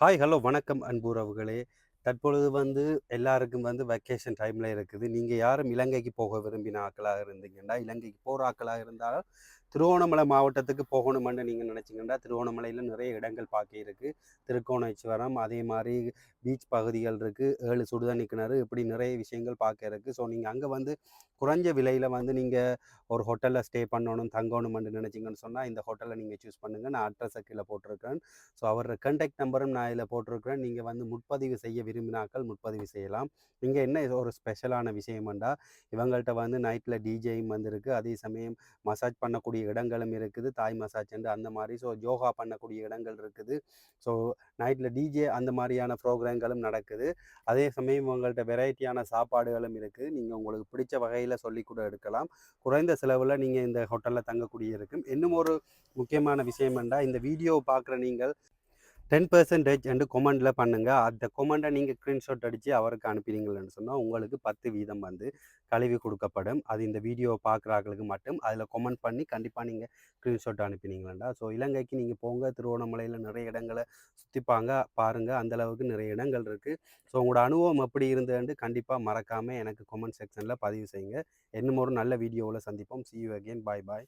Hi, hello, வணக்கம் அன்புறவுகளே. தற்பொழுது எல்லாருக்கும் வெக்கேஷன் டைம்ல இருக்குது. நீங்க யாரும் இலங்கைக்கு போக விரும்பின ஆட்களாக இருந்தீங்கன்னா, இலங்கைக்கு போற ஆட்களாக இருந்தாலும், திருவோணமலை மாவட்டத்துக்கு போகணுமென்னு நீங்க நினைச்சீங்கன்னா, திருவோணமலையில நிறைய இடங்கள் பார்க்க இருக்கு. திருக்கோணேச்சுவரம், அதே மாரி பீச் பகுதிகள் இருக்கு. 7 சுடுதண்ணி கிணறு, இப்படி நிறைய விஷயங்கள் பார்க்க இருக்கு. ஸோ நீங்க அங்க குறைஞ்ச விலையில நீங்க ஒரு ஹோட்டல்ல ஸ்டே பண்ணணும், தங்கணும்னு நினைச்சீங்கன்னு சொன்னா, இந்த ஹோட்டலை நீங்க சூஸ் பண்ணுங்க. நான் அட்ரஸை கீழ போட்டிருக்கேன். ஸோ அவரோட கான்டாக்ட் நம்பரும் நான் இதில் போட்டிருக்கிறேன். நீங்கள் முன்பதிவு செய்ய விரும்பினாக்கள் முன்பதிவு செய்யலாம். இங்கே என்ன ஒரு ஸ்பெஷலான விஷயம்ண்டா, இவங்கள்ட்ட நைட்டில் டிஜேயும் இருக்குது. அதே சமயம் மசாஜ் பண்ணக்கூடிய இடங்களும் இருக்குது. தாய் மசாஜ் அந்த மாதிரி. ஸோ யோகா பண்ணக்கூடிய இடங்கள் இருக்குது. ஸோ நைட்டில் டிஜே அந்த மாதிரியான ப்ரோக்ராம்களும் நடக்குது. அதே சமயம் இவங்கள்ட்ட வெரைட்டியான சாப்பாடுகளும் இருக்குது. நீங்கள் உங்களுக்கு பிடிச்ச வகையில் சொல்லி கூட எடுக்கலாம். குறைந்த செலவில் நீங்கள் இந்த ஹோட்டலில் தங்கக்கூடிய இருக்கும். இன்னும் ஒரு முக்கியமான விஷயம் என்றால், இந்த வீடியோவை பார்க்குற நீங்கள் 10% என்று கொமெண்டில் பண்ணுங்கள். அந்த கொமெண்டை நீங்கள் ஸ்க்ரீன்ஷாட் அடித்து அவருக்கு அனுப்பினீங்கன்னு சொன்னால் உங்களுக்கு 10% கழுவி கொடுக்கப்படும். அது இந்த வீடியோவை பார்க்குறாங்களுக்கு மட்டும். அதில் கொமெண்ட் பண்ணி கண்டிப்பாக நீங்கள் ஸ்க்ரீன்ஷாட் அனுப்பினீங்களா. ஸோ இலங்கைக்கு நீங்கள் போங்க. திருவோணமலையில் நிறைய இடங்களை சுற்றிப்பாங்க, பாருங்கள். அந்தளவுக்கு நிறைய இடங்கள் இருக்குது. ஸோ உங்களோட அனுபவம் எப்படி இருந்ததுன்னு கண்டிப்பாக மறக்காமல் எனக்கு கொமெண்ட் செக்ஷனில் பதிவு செய்யுங்க. இன்னும் ஒரு நல்ல வீடியோவில் சந்திப்போம். See you again. Bye bye.